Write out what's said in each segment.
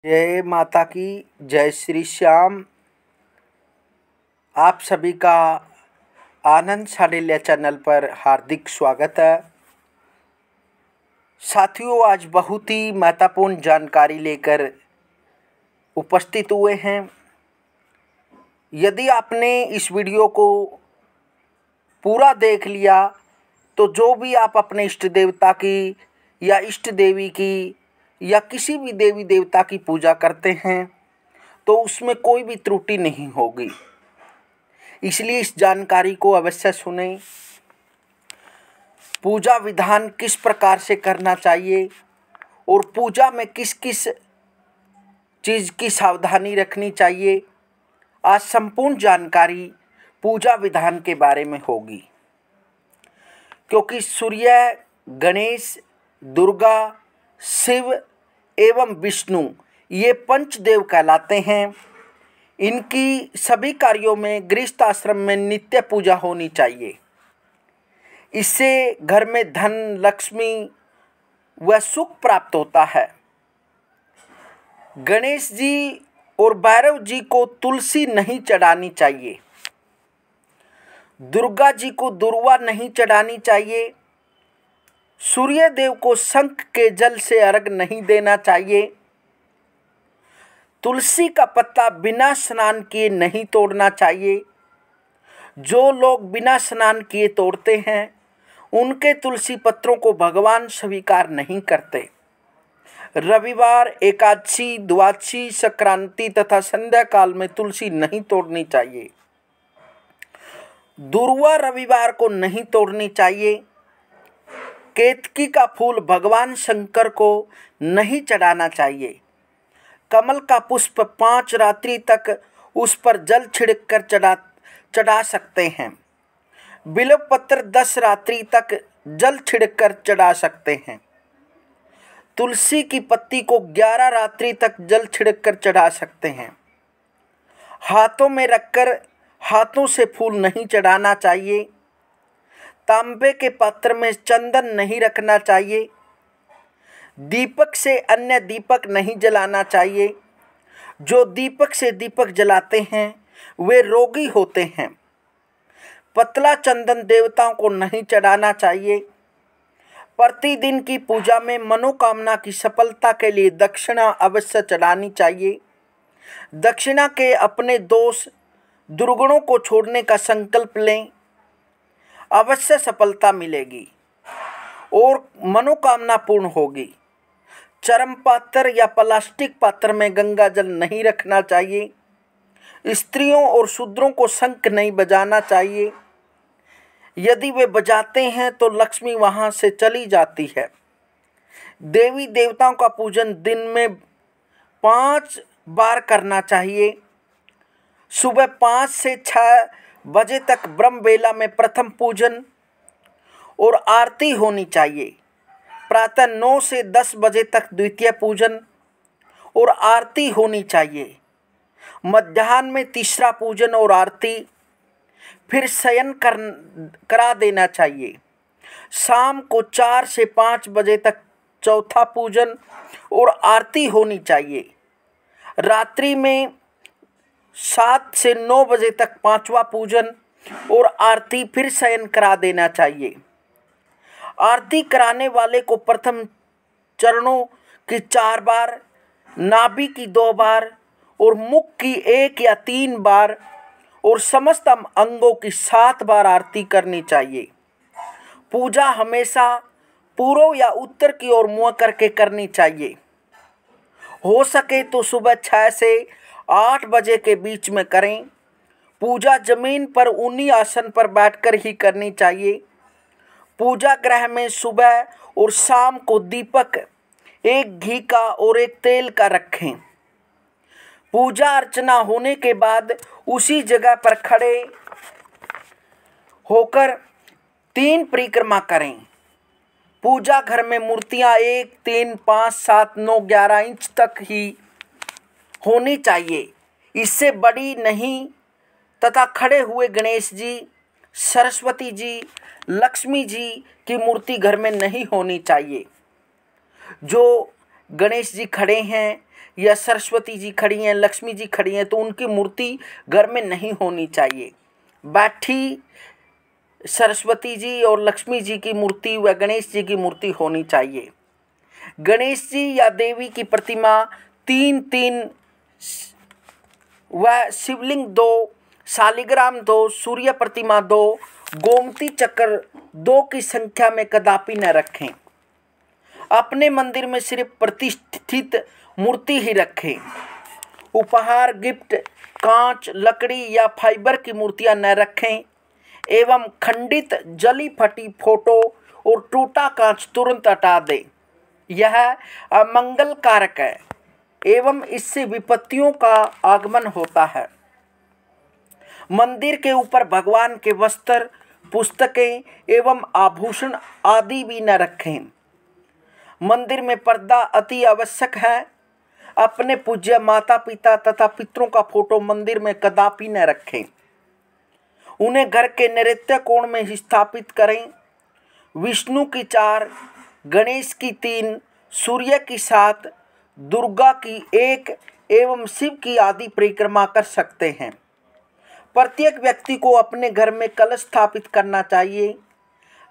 जय माता की जय श्री श्याम। आप सभी का आनंद शाडिल्य चैनल पर हार्दिक स्वागत है। साथियों, आज बहुत ही महत्वपूर्ण जानकारी लेकर उपस्थित हुए हैं। यदि आपने इस वीडियो को पूरा देख लिया तो जो भी आप अपने इष्ट देवता की या इष्ट देवी की या किसी भी देवी देवता की पूजा करते हैं तो उसमें कोई भी त्रुटि नहीं होगी। इसलिए इस जानकारी को अवश्य सुनें। पूजा विधान किस प्रकार से करना चाहिए और पूजा में किस किस चीज़ की सावधानी रखनी चाहिए, आज संपूर्ण जानकारी पूजा विधान के बारे में होगी। क्योंकि सूर्य, गणेश, दुर्गा, शिव एवं विष्णु ये पंचदेव कहलाते हैं। इनकी सभी कार्यों में गृहस्थ आश्रम में नित्य पूजा होनी चाहिए। इससे घर में धन, लक्ष्मी व सुख प्राप्त होता है। गणेश जी और भैरव जी को तुलसी नहीं चढ़ानी चाहिए। दुर्गा जी को दुर्वा नहीं चढ़ानी चाहिए। सूर्य देव को शंख के जल से अर्घ नहीं देना चाहिए। तुलसी का पत्ता बिना स्नान किए नहीं तोड़ना चाहिए। जो लोग बिना स्नान किए तोड़ते हैं उनके तुलसी पत्रों को भगवान स्वीकार नहीं करते। रविवार, एकादशी, द्वादशी, संक्रांति तथा संध्या काल में तुलसी नहीं तोड़नी चाहिए। दुर्वा रविवार को नहीं तोड़नी चाहिए। केतकी का फूल भगवान शंकर को नहीं चढ़ाना चाहिए। कमल का पुष्प 5 रात्रि तक उस पर जल छिड़क कर चढ़ा सकते हैं। बिल्व पत्र 10 रात्रि तक जल छिड़क कर चढ़ा सकते हैं। तुलसी की पत्ती को 11 रात्रि तक जल छिड़क कर चढ़ा सकते हैं। हाथों में रखकर हाथों से फूल नहीं चढ़ाना चाहिए। तांबे के पात्र में चंदन नहीं रखना चाहिए। दीपक से अन्य दीपक नहीं जलाना चाहिए। जो दीपक से दीपक जलाते हैं वे रोगी होते हैं। पतला चंदन देवताओं को नहीं चढ़ाना चाहिए। प्रतिदिन की पूजा में मनोकामना की सफलता के लिए दक्षिणा अवश्य चढ़ानी चाहिए। दक्षिणा के अपने दोष दुर्गुणों को छोड़ने का संकल्प लें, अवश्य सफलता मिलेगी और मनोकामना पूर्ण होगी। चरम पात्र या प्लास्टिक पात्र में गंगा जल नहीं रखना चाहिए। स्त्रियों और शूद्रों को शंख नहीं बजाना चाहिए। यदि वे बजाते हैं तो लक्ष्मी वहां से चली जाती है। देवी देवताओं का पूजन दिन में 5 बार करना चाहिए। सुबह 5 से 6 बजे तक ब्रह्म बेला में प्रथम पूजन और आरती होनी चाहिए। प्रातः 9 से 10 बजे तक द्वितीय पूजन और आरती होनी चाहिए। मध्याह्न में तीसरा पूजन और आरती, फिर शयन करा देना चाहिए। शाम को 4 से 5 बजे तक चौथा पूजन और आरती होनी चाहिए। रात्रि में 7 से 9 बजे तक 5वां पूजन और आरती, फिर शयन करा देना चाहिए। आरती कराने वाले को प्रथम चरणों की 4 बार, नाभि की 2 बार और मुख की 1 या 3 बार और समस्त अंगों की 7 बार आरती करनी चाहिए। पूजा हमेशा पूर्व या उत्तर की ओर मुँह करके करनी चाहिए। हो सके तो सुबह 6 से 8 बजे के बीच में करें। पूजा जमीन पर ऊनी आसन पर बैठकर ही करनी चाहिए। पूजा गृह में सुबह और शाम को दीपक, एक घी का और एक तेल का रखें। पूजा अर्चना होने के बाद उसी जगह पर खड़े होकर 3 परिक्रमा करें। पूजा घर में मूर्तियां 1, 3, 5, 7, 9, 11 इंच तक ही होनी चाहिए, इससे बड़ी नहीं। तथा खड़े हुए गणेश जी, सरस्वती जी, लक्ष्मी जी की मूर्ति घर में नहीं होनी चाहिए। जो गणेश जी खड़े हैं या सरस्वती जी खड़ी हैं, लक्ष्मी जी खड़ी हैं, तो उनकी मूर्ति घर में नहीं होनी चाहिए। बैठी सरस्वती जी और लक्ष्मी जी की मूर्ति व गणेश जी की मूर्ति होनी चाहिए। गणेश जी या देवी की प्रतिमा 3-3 व शिवलिंग 2, शालिग्राम 2, सूर्य प्रतिमा 2, गोमती चक्र 2 की संख्या में कदापि न रखें। अपने मंदिर में सिर्फ प्रतिष्ठित मूर्ति ही रखें। उपहार, गिफ्ट, कांच, लकड़ी या फाइबर की मूर्तियां न रखें एवं खंडित, जली फटी फोटो और टूटा कांच तुरंत हटा दें। यह अमंगल कारक है एवं इससे विपत्तियों का आगमन होता है। मंदिर के ऊपर भगवान के वस्त्र, पुस्तकें एवं आभूषण आदि भी न रखें। मंदिर में पर्दा अति आवश्यक है। अपने पूज्य माता पिता तथा पितरों का फोटो मंदिर में कदापि न रखें। उन्हें घर के नैऋत्य कोण में ही स्थापित करें। विष्णु की 4, गणेश की 3, सूर्य की 7, दुर्गा की 1 एवं शिव की आदि परिक्रमा कर सकते हैं। प्रत्येक व्यक्ति को अपने घर में कलश स्थापित करना चाहिए।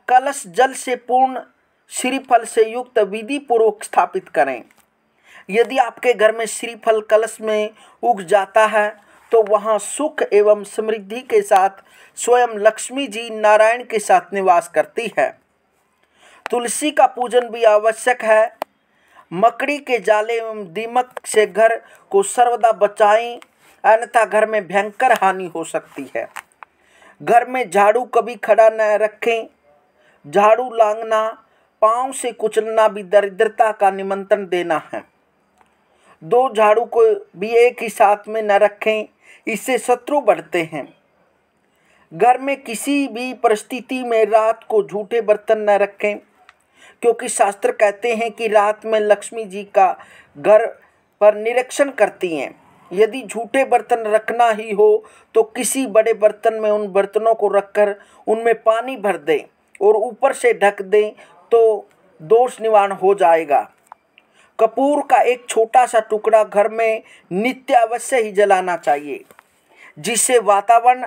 कलश जल से पूर्ण, श्रीफल से युक्त विधि पूर्वक स्थापित करें। यदि आपके घर में श्रीफल कलश में उग जाता है तो वहाँ सुख एवं समृद्धि के साथ स्वयं लक्ष्मी जी नारायण के साथ निवास करती है। तुलसी का पूजन भी आवश्यक है। मकड़ी के जाले एवं दीमक से घर को सर्वदा बचाएं, अन्यथा घर में भयंकर हानि हो सकती है। घर में झाड़ू कभी खड़ा न रखें। झाड़ू लांघना, पांव से कुचलना भी दरिद्रता का निमंत्रण देना है। 2 झाड़ू को भी एक ही साथ में न रखें, इससे शत्रु बढ़ते हैं। घर में किसी भी परिस्थिति में रात को झूठे बर्तन न रखें, क्योंकि शास्त्र कहते हैं कि रात में लक्ष्मी जी का घर पर निरीक्षण करती हैं। यदि झूठे बर्तन रखना ही हो तो किसी बड़े बर्तन में उन बर्तनों को रखकर उनमें पानी भर दें और ऊपर से ढक दें तो दोष निवारण हो जाएगा। कपूर का एक छोटा सा टुकड़ा घर में नित्य अवश्य ही जलाना चाहिए, जिससे वातावरण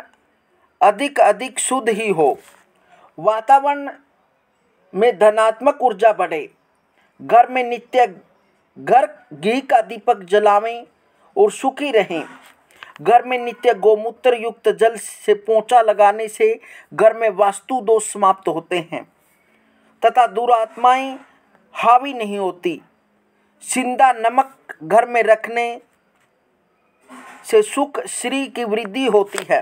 अधिक शुद्ध ही हो। वातावरण में धनात्मक ऊर्जा बढ़े। घर में नित्य घी का दीपक जलावें और सुखी रहें। घर में नित्य गोमूत्र युक्त जल से पोंछा लगाने से घर में वास्तु दोष समाप्त होते हैं तथा दुरात्माएं हावी नहीं होती। सिंधा नमक घर में रखने से सुख श्री की वृद्धि होती है।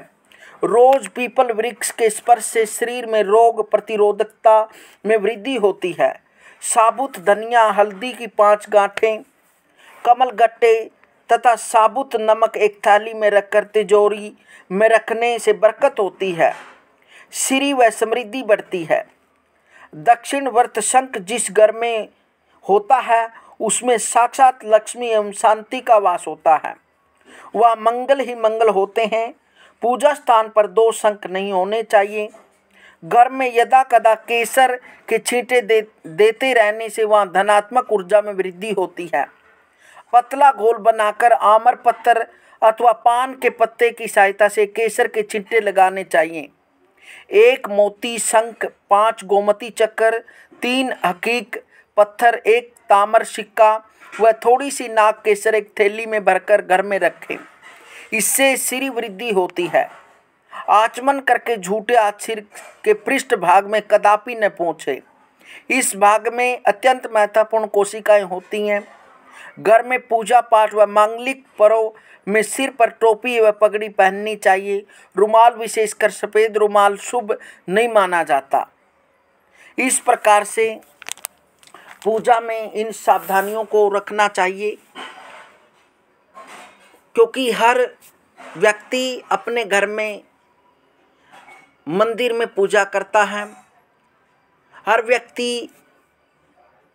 रोज पीपल वृक्ष के स्पर्श से शरीर में रोग प्रतिरोधकता में वृद्धि होती है। साबुत धनिया, हल्दी की 5 गांठें, कमल गट्टे तथा साबुत नमक एक थाली में रखकर तिजोरी में रखने से बरकत होती है, श्री व समृद्धि बढ़ती है। दक्षिण वर्त शंख जिस घर में होता है उसमें साक्षात लक्ष्मी एवं शांति का वास होता है। वह मंगल ही मंगल होते हैं। पूजा स्थान पर 2 शंख नहीं होने चाहिए। घर में यदा कदा केसर के छींटे देते रहने से वहाँ धनात्मक ऊर्जा में वृद्धि होती है। पतला घोल बनाकर आमर पत्थर अथवा पान के पत्ते की सहायता से केसर के छींटे लगाने चाहिए। 1 मोती शंख, 5 गोमती चक्र, 3 हकीक पत्थर, 1 तामर सिक्का व थोड़ी सी नाग केसर एक थैली में भरकर घर में रखें। इससे श्री वृद्धि होती है। आचमन करके झूठे हाथ सिर के पृष्ठ भाग में कदापि न पहुँचे। इस भाग में अत्यंत महत्वपूर्ण कोशिकाएं होती हैं। घर में पूजा पाठ व मांगलिक पर्व में सिर पर टोपी व पगड़ी पहननी चाहिए। रुमाल, विशेषकर सफ़ेद रुमाल, शुभ नहीं माना जाता। इस प्रकार से पूजा में इन सावधानियों को रखना चाहिए, क्योंकि हर व्यक्ति अपने घर में मंदिर में पूजा करता है। हर व्यक्ति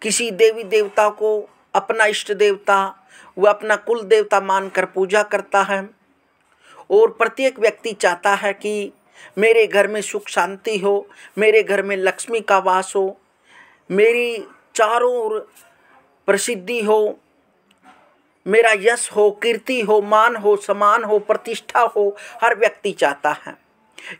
किसी देवी देवता को अपना इष्ट देवता व अपना कुल देवता मानकर पूजा करता है और प्रत्येक व्यक्ति चाहता है कि मेरे घर में सुख शांति हो, मेरे घर में लक्ष्मी का वास हो, मेरी चारों ओर प्रसिद्धि हो, मेरा यश हो, कीर्ति हो, मान हो, सम्मान हो, प्रतिष्ठा हो, हर व्यक्ति चाहता है।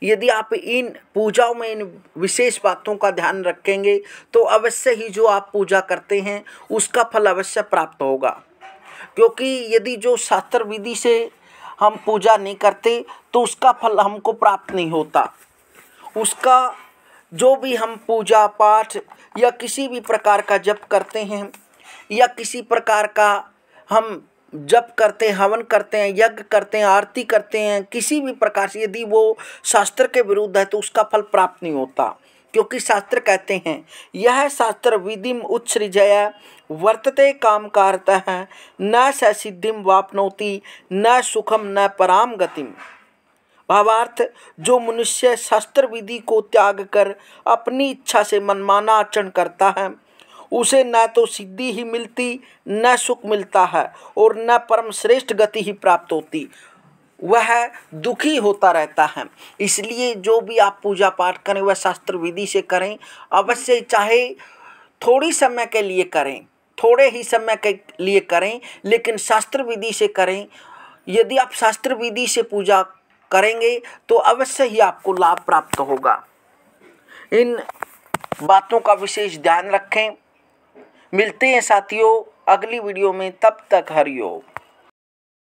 यदि आप इन पूजाओं में इन विशेष बातों का ध्यान रखेंगे तो अवश्य ही जो आप पूजा करते हैं उसका फल अवश्य प्राप्त होगा। क्योंकि यदि जो शास्त्र विधि से हम पूजा नहीं करते तो उसका फल हमको प्राप्त नहीं होता। उसका जो भी हम पूजा पाठ या किसी भी प्रकार का जप करते हैं या किसी प्रकार का हम जप करते हैं, हवन करते हैं, यज्ञ करते हैं, आरती करते हैं, किसी भी प्रकार से यदि वो शास्त्र के विरुद्ध है तो उसका फल प्राप्त नहीं होता। क्योंकि शास्त्र कहते हैं यह शास्त्र विधिम उत्सृजय वर्तते काम कारतः न स सिद्धिम वाप्नोति न सुखम न पराम गतिम। भावार्थ, जो मनुष्य शास्त्र विधि को त्याग कर अपनी इच्छा से मनमाना आचरण करता है उसे न तो सिद्धि ही मिलती, न सुख मिलता है और न परम श्रेष्ठ गति ही प्राप्त होती, वह दुखी होता रहता है। इसलिए जो भी आप पूजा पाठ करें वह शास्त्र विधि से करें अवश्य, चाहे थोड़ी समय के लिए करें, थोड़े ही समय के लिए करें, लेकिन शास्त्र विधि से करें। यदि आप शास्त्र विधि से पूजा करेंगे तो अवश्य ही आपको लाभ प्राप्त होगा। इन बातों का विशेष ध्यान रखें। मिलते हैं साथियों अगली वीडियो में, तब तक हरिओम।